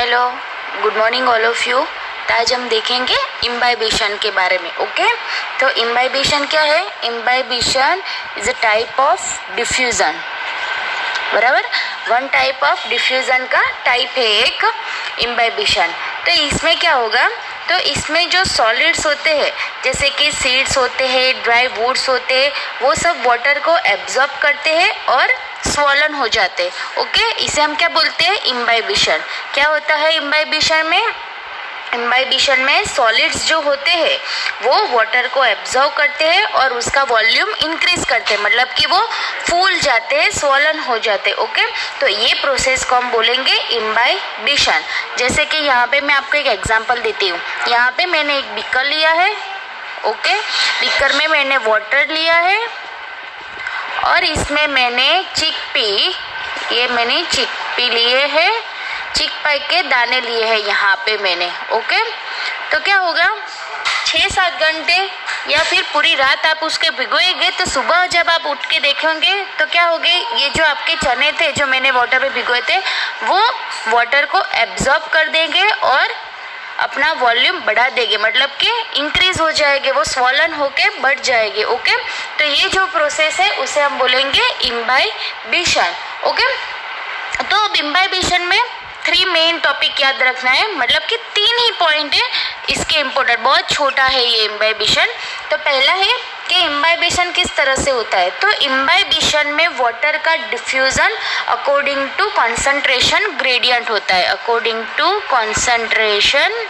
Hello, good morning all of you. तो आज हम देखेंगे इम्बाइबिशन के बारे में। ओके, तो इम्बाइबिशन क्या है? Imbibition is a type of diffusion, बराबर। वन टाइप ऑफ डिफ्यूज़न का टाइप है एक इम्बाइबिशन। तो इसमें क्या होगा, तो इसमें जो सॉलिड्स होते हैं जैसे कि सीड्स होते हैं, ड्राई वुड्स होते हैं, वो सब वाटर को एब्जॉर्ब करते हैं और स्वॉलन हो जाते हैं। ओके, इसे हम क्या बोलते हैं? इम्बाइबिशन। क्या होता है इम्बाइबिशन में? इम्बाइबिशन में सॉलिड्स जो होते हैं वो वाटर को एब्जॉर्ब करते हैं और उसका वॉल्यूम इंक्रीज करते हैं, मतलब कि वो फूल जाते हैं, स्वॉलन हो जाते हैं। ओके, तो ये प्रोसेस को हम बोलेंगे इम्बाइबिशन। जैसे कि यहाँ पे मैं आपको एक एग्जांपल देती हूँ। यहाँ पे मैंने एक बीकर लिया है। ओके, बीकर में मैंने वाटर लिया है और इसमें मैंने चिकपी लिए हैं, चिकपी के दाने लिए हैं यहाँ पे मैंने। ओके, तो क्या होगा, 6-7 घंटे या फिर पूरी रात आप उसके भिगोएंगे तो सुबह जब आप उठ के देखेंगे तो क्या होगे, ये जो आपके चने थे जो मैंने वाटर में भिगोए थे वो वाटर को एब्जॉर्ब कर देंगे और अपना वॉल्यूम बढ़ा देंगे, मतलब कि इंक्रीज हो जाएंगे, वो स्वॉलन होके बढ़ जाएंगे। ओके, तो ये जो प्रोसेस है उसे हम बोलेंगे इम्बाइबिशन। ओके, तो अब इम्बाइबिशन में 3 मेन टॉपिक याद रखना है, मतलब कि 3 ही पॉइंट है इसके इम्पोर्टेंट, बहुत छोटा है ये इम्बाइबिशन। तो पहला है कि इम्बाइबिशन किस तरह से होता है। तो इम्बाइबिशन में वाटर का diffusion according to concentration gradient होता है, अकॉर्डिंग टू कंसंट्रेशन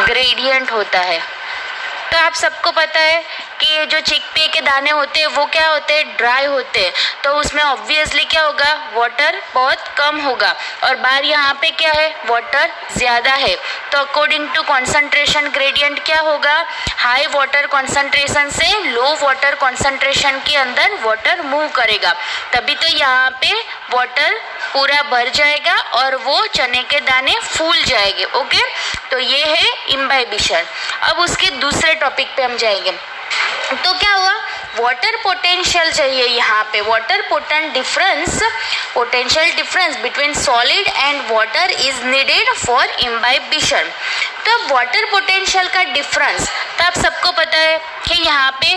ग्रेडियंट होता है। तो आप सबको पता है कि ये जो चिकपी के दाने होते हैं वो क्या होते हैं, ड्राई होते हैं, तो उसमें ऑब्वियसली क्या होगा, वाटर बहुत कम होगा। और बाहर यहाँ पे क्या है, वाटर ज़्यादा है, तो अकॉर्डिंग टू कंसंट्रेशन ग्रेडियंट क्या होगा, हाई वाटर कंसंट्रेशन से लो वाटर कंसंट्रेशन के अंदर वाटर मूव करेगा, तभी तो यहाँ पे वाटर पूरा भर जाएगा और वो चने के दाने फूल जाएंगे। ओके, तो ये है इम्बाइबिशन। अब उसके दूसरे टॉपिक पे हम जाएंगे। तो क्या हुआ, वाटर पोटेंशियल चाहिए यहाँ पे, water potential difference between solid and water is needed for imbibition. तो वाटर पोटेंशियल का डिफरेंस, तो आप सबको पता है कि यहाँ पे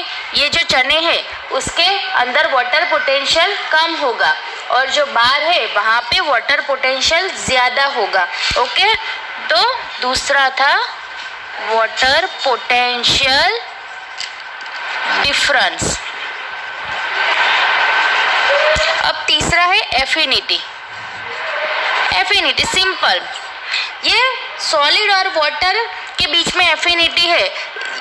ये जो चने हैं उसके अंदर वाटर पोटेंशियल कम होगा और जो बाहर है वहाँ पे वाटर पोटेंशियल ज़्यादा होगा। ओके, तो दूसरा था वाटर पोटेंशियल डिफरेंस। अब तीसरा है एफिनिटी। एफिनिटी सिंपल, ये सॉलिड और वाटर के बीच में एफिनिटी है,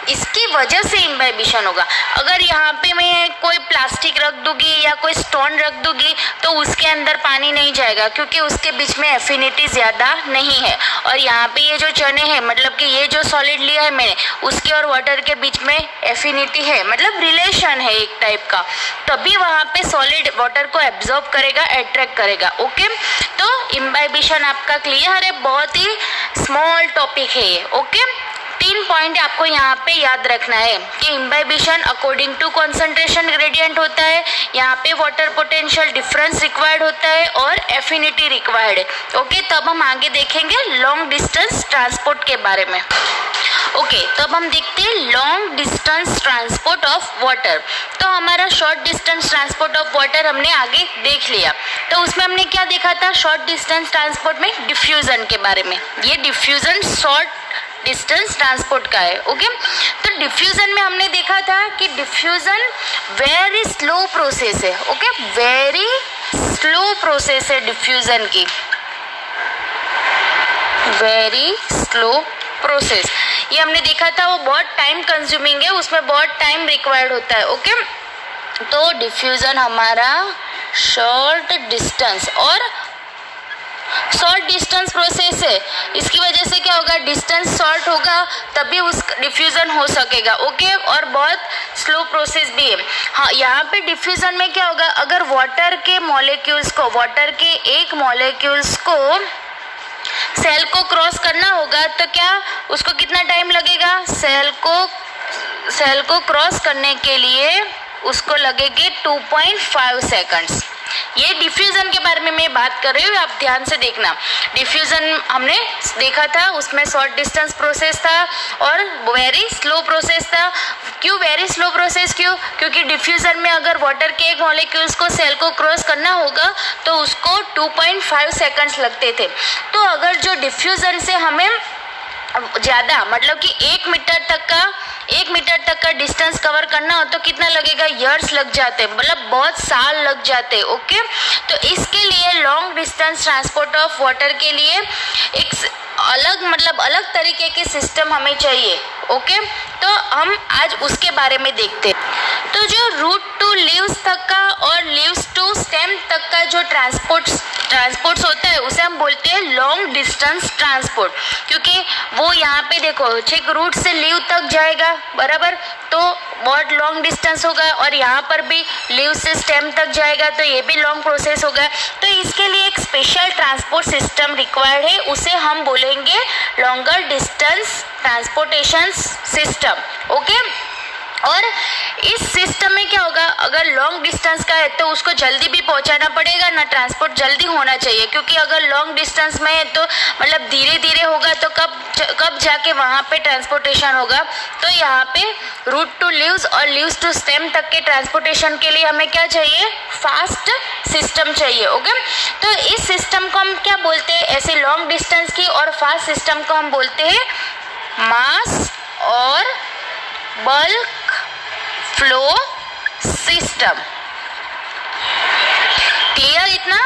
इसकी वजह से इम्बाइबिशन होगा। अगर यहाँ पे मैं कोई प्लास्टिक रख दूंगी या कोई स्टोन रख दूंगी तो उसके अंदर पानी नहीं जाएगा क्योंकि उसके बीच में एफिनिटी ज़्यादा नहीं है। और यहाँ पे ये जो चने हैं, मतलब कि ये जो सॉलिड लिया है मैंने, उसके और वाटर के बीच में एफिनिटी है, मतलब रिलेशन है एक टाइप का, तभी वहाँ पे सॉलिड वाटर को एब्जॉर्ब करेगा, अट्रैक्ट करेगा। ओके, तो इम्बाइबिशन आपका क्लियर है, बहुत ही स्मॉल टॉपिक है ये। ओके, 3 पॉइंट आपको यहाँ पे याद रखना है कि imbibition according to concentration gradient होता है, यहाँ पे वाटर पोटेंशियल डिफरेंस रिक्वायर्ड होता है और एफिनिटी रिक्वायर्ड है। ओके, तब हम आगे देखेंगे लॉन्ग डिस्टेंस ट्रांसपोर्ट के बारे में। ओके, तब हम देखते हैं long distance transport of water. तो हमारा short distance transport of water हमने आगे देख लिया, तो उसमें हमने क्या देखा था, शॉर्ट डिस्टेंस ट्रांसपोर्ट में डिफ्यूजन के बारे में। ये डिफ्यूजन शॉर्ट डिस्टेंस ट्रांसपोर्ट का है। ओके, तो डिफ्यूजन में हमने देखा था कि डिफ्यूजन वेरी स्लो प्रोसेस है। ओके, वेरी स्लो प्रोसेस है डिफ्यूजन की, वेरी स्लो प्रोसेस। ये हमने देखा था, वो बहुत टाइम कंज्यूमिंग है, उसमें बहुत टाइम रिक्वायर्ड होता है। ओके, तो डिफ्यूजन हमारा शॉर्ट डिस्टेंस और शॉर्ट डिस्टेंस प्रोसेस है, इसकी वजह से क्या होगा, डिस्टेंस शॉर्ट होगा तभी उस डिफ्यूजन हो सकेगा। ओके, और बहुत स्लो प्रोसेस भी है। हाँ, यहाँ पे डिफ्यूजन में क्या होगा, अगर वाटर के मॉलिक्यूल्स को, वाटर के एक मॉलिक्यूल्स को सेल को क्रॉस करना होगा तो क्या उसको कितना टाइम लगेगा, सेल को क्रॉस करने के लिए उसको लगेगी 2.5 सेकंड्स। ये डिफ्यूजन के बारे में मैं बात कर रही हूँ, आप ध्यान से देखना। डिफ्यूजन हमने देखा था, उसमें शॉर्ट डिस्टेंस प्रोसेस था और वेरी स्लो प्रोसेस था। क्यों वेरी स्लो प्रोसेस? क्योंकि डिफ्यूजन में अगर वाटर के एक मॉलिक्यूल्स को सेल को क्रॉस करना होगा तो उसको 2.5 सेकंड्स लगते थे। तो अगर जो डिफ्यूजन से हमें ज़्यादा मतलब कि 1 मीटर तक का डिस्टेंस कवर करना हो तो कितना लगेगा? ईयर्स लग जाते, मतलब बहुत साल लग जाते। ओके, तो इसके लिए long distance transport of water के लिए एक अलग तरीके के सिस्टम हमें चाहिए। ओके, तो हम आज उसके बारे में देखते हैं। तो जो रूट टू लीव्स तक का और लीव्स टू स्टेम तक का जो ट्रांसपोर्ट होता है उसे हम बोलते हैं लॉन्ग डिस्टेंस ट्रांसपोर्ट, क्योंकि वो यहाँ पे देखो ठीक रूट से लीव तक जाएगा, बराबर, तो बहुत लॉन्ग डिस्टेंस होगा, और यहाँ पर भी लीव से स्टेम तक जाएगा तो ये भी लॉन्ग प्रोसेस होगा। तो इसके लिए एक स्पेशल ट्रांसपोर्ट सिस्टम रिक्वायर्ड है, उसे हम बोलेंगे longer distance transportation system. Okay, और इस सिस्टम में क्या होगा? अगर लॉन्ग डिस्टेंस का है तो उसको जल्दी भी पहुंचाना पड़ेगा ना, ट्रांसपोर्ट जल्दी होना चाहिए, क्योंकि अगर लॉन्ग डिस्टेंस में है तो मतलब धीरे धीरे होगा तो कब जाके वहाँ पे ट्रांसपोर्टेशन होगा। तो यहाँ पे रूट टू लीव्स और लीव्स टू स्टेम तक के ट्रांसपोर्टेशन के लिए हमें क्या चाहिए? फास्ट सिस्टम चाहिए। ओके, तो इस सिस्टम को हम क्या बोलते हैं? ऐसे लॉन्ग डिस्टेंस की और फास्ट सिस्टम को हम बोलते हैं मास और बल्क फ्लो सिस्टम। क्लियर इतना?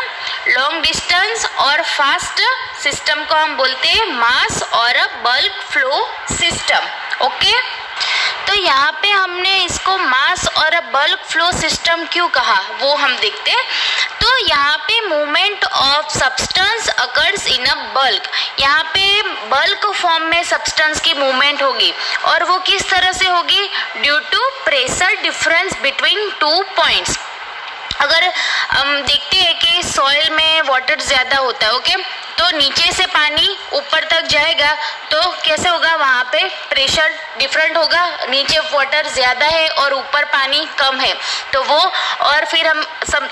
लॉन्ग डिस्टेंस और फास्ट सिस्टम को हम बोलते हैं मास और बल्क फ्लो सिस्टम। ओके, तो यहाँ पे हमने इसको मास और बल्क फ्लो सिस्टम क्यों कहा वो हम देखते हैं। तो यहाँ पे movement of substance occurs in a bulk, यहाँ पे बल्क फॉर्म में सब्सटेंस की मूवमेंट होगी, और वो किस तरह से होगी? Due to pressure difference between 2 points. अगर हम देखते हैं कि सॉइल में वाटर ज़्यादा होता है, ओके, तो नीचे से पानी ऊपर तक जाएगा तो कैसे होगा? वहाँ पे प्रेशर डिफरेंट होगा, नीचे वाटर ज़्यादा है और ऊपर पानी कम है, तो वो, और फिर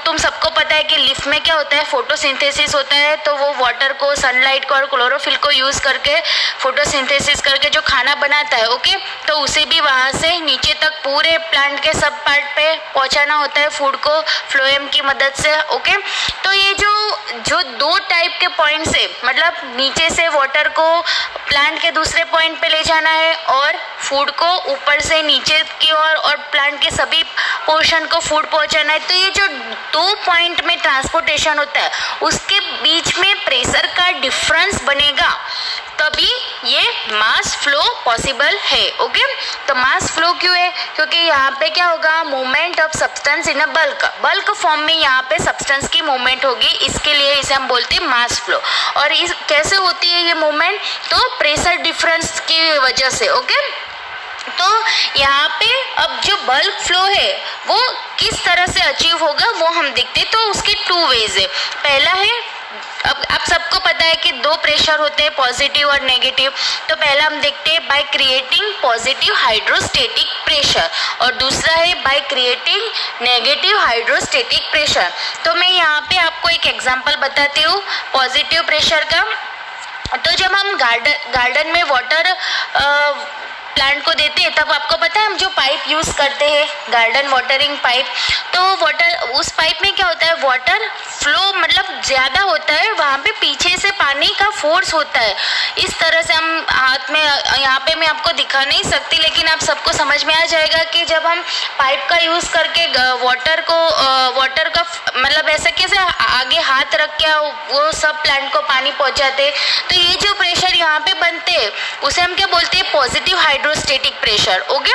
तुम सबको पता है कि लिफ्ट में क्या होता है? फोटोसिंथेसिस होता है, तो वो वाटर को, सनलाइट को और क्लोरोफिल को यूज़ करके फोटोसिंथेसिस करके जो खाना बनाता है, ओके, तो उसे भी वहाँ से नीचे तक पूरे प्लांट के सब पार्ट पे पहुँचाना होता है फूड को फ्लोएम की मदद से। ओके, तो ये जो 2 टाइप के पॉइंट्स है, मतलब नीचे से वाटर को प्लांट के दूसरे पॉइंट पे ले जाना है और फूड को ऊपर से नीचे की ओर और प्लांट के सभी पोर्शन को फूड पहुंचाना है। तो ये जो 2 पॉइंट में ट्रांसपोर्टेशन होता है उसके बीच में प्रेशर का डिफरेंस बनेगा, तभी ये मास फ्लो पॉसिबल है। ओके, तो मास फ्लो क्यों है? क्योंकि यहाँ पे क्या होगा? Movement of substance in a bulk form में यहाँ पे सब्सटेंस की मूवमेंट होगी, इसके लिए इसे हम बोलते हैं मास फ्लो। और इस कैसे होती है ये मूवमेंट? तो प्रेशर डिफरेंस की वजह से। ओके, तो यहाँ पे अब जो बल्क फ्लो है वो किस तरह से अचीव होगा वो हम देखते हैं। तो उसके 2 वेज है। पहला है, अब आप सबको पता है कि 2 प्रेशर होते हैं, पॉजिटिव और नेगेटिव। तो पहला हम देखते हैं bye creating positive hydrostatic pressure, और दूसरा है by creating negative hydrostatic pressure. तो मैं यहाँ पे आपको एक एग्जांपल बताती हूँ पॉजिटिव प्रेशर का। तो जब हम गार्डन में वाटर प्लांट को देते हैं तब आपको पता है हम जो पाइप यूज़ करते हैं, गार्डन वाटरिंग पाइप, तो वाटर, उस पाइप में क्या होता है? वाटर फ्लो मतलब ज़्यादा होता है, वहाँ पे पीछे से पानी का फोर्स होता है। इस तरह से हम हाथ में, यहाँ पे मैं आपको दिखा नहीं सकती, लेकिन आप सबको समझ में आ जाएगा कि जब हम पाइप का यूज़ करके वाटर का मतलब ऐसे कैसे आगे हाथ रख के वो सब प्लांट को पानी पहुँचाते, तो ये जो प्रेशर यहाँ पे बनते हैं उसे हम क्या बोलते हैं? Positive hydrostatic pressure. ओके,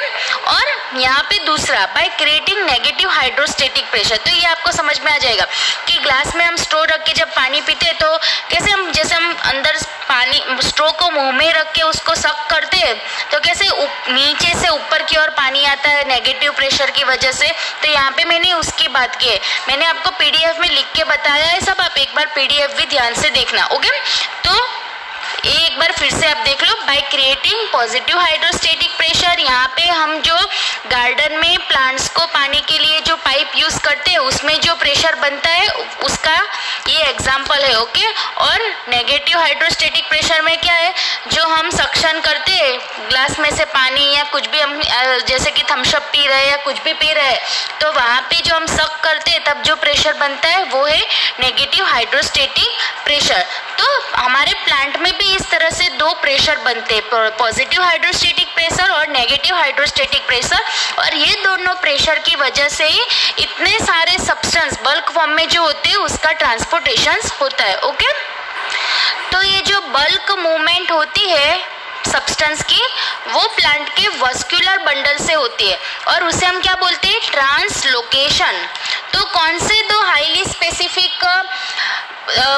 और यहाँ पे दूसरा by creating negative hydrostatic pressure. तो ये आपको समझ में आ जाएगा कि ग्लास में हम स्ट्रो रख के जब पानी पीते हैं तो कैसे हम, जैसे हम अंदर पानी स्ट्रो को मुंह में रख के उसको सक करते हैं तो कैसे नीचे से ऊपर की ओर पानी आता है नेगेटिव प्रेशर की वजह से। तो यहाँ पे मैंने उसकी बात की है, मैंने आपको PDF में लिख के बताया है सब, आप एक बार PDF भी ध्यान से देखना। ओके, तो एक बार फिर से आप देख लो, by creating positive hydrostatic pressure. यहाँ पे हम जो गार्डन में प्लांट्स को पानी के लिए जो पाइप यूज करते हैं उसमें जो प्रेशर बनता है उसका ये एग्जाम्पल है। ओके, और नेगेटिव हाइड्रोस्टेटिक प्रेशर में क्या है, जो हम सक्शन करते हैं ग्लास में से पानी या कुछ भी, हम जैसे कि थम्सअप पी रहे हैं या कुछ भी पी रहे हैं, तो वहाँ पे जो हम सक करते हैं तब जो प्रेशर बनता है वो है नेगेटिव हाइड्रोस्टेटिक प्रेशर। तो हमारे प्लांट में भी इस तरह से दो प्रेशर बनते हैं, पॉजिटिव हाइड्रोस्टेटिक प्रेशर और नेगेटिव हाइड्रोस्टेटिक प्रेशर। और ये दोनों प्रेशर की वजह से ही इतने सारे सब्सटेंस बल्क फॉर्म में जो होते हैं उसका ट्रांसपोर्टेशन होता है। ओके, तो ये जो बल्क मूवमेंट होती है सब्सटेंस की, वो प्लांट के वस्कुलर बंडल से होती है और उसे हम क्या बोलते हैं, ट्रांसलोकेशन। तो कौन से दो हाईली स्पेसिफिक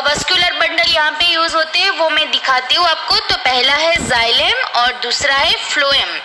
वस्कुलर बंडल यहाँ पे यूज होते हैं वो मैं दिखाती हूँ आपको। तो पहला है जाइलम और दूसरा है फ्लोएम।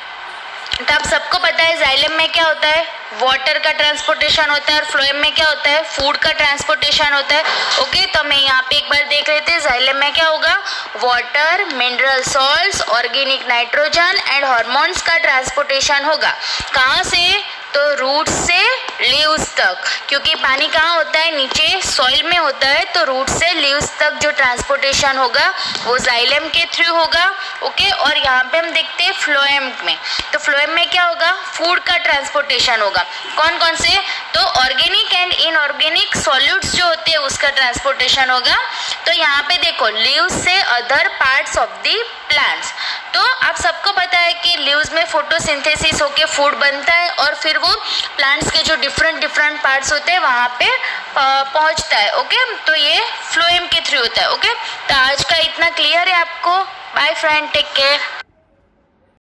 तो आप सबको पता है जाइलम में क्या होता है, वाटर का ट्रांसपोर्टेशन होता है, और फ्लोएम में क्या होता है, फूड का ट्रांसपोर्टेशन होता है। ओके, तो मैं यहाँ पे एक बार देख लेते हैं जाइलम में क्या होगा, water, mineral salts, organic nitrogen and hormones का ट्रांसपोर्टेशन होगा। कहाँ से, तो रूट से लीव्स तक, क्योंकि पानी कहाँ होता है, नीचे सॉइल में होता है, तो रूट से लीव्स तक जो ट्रांसपोर्टेशन होगा वो जाइलम के थ्रू होगा। ओके, और यहाँ पे हम देखते हैं फ्लोएम में, तो फ्लोएम में क्या होगा, फूड का ट्रांसपोर्टेशन होगा। कौन कौन से, तो ऑर्गेनिक एंड इनऑर्गेनिक सॉल्यूट्स जो होते हैं उसका ट्रांसपोर्टेशन होगा। तो यहाँ पे देखो, लीव्स से other parts of the plants. तो आप सबको पता है कि लीव्स में फोटोसिंथेसिस होके फूड बनता है और फिर वो प्लांट्स के जो डिफरेंट पार्ट्स होते हैं वहाँ पे पहुँचता है। ओके, तो ये फ्लोएम के थ्रू होता है। ओके, तो आज का इतना क्लियर है आपको। Bye friend, take care.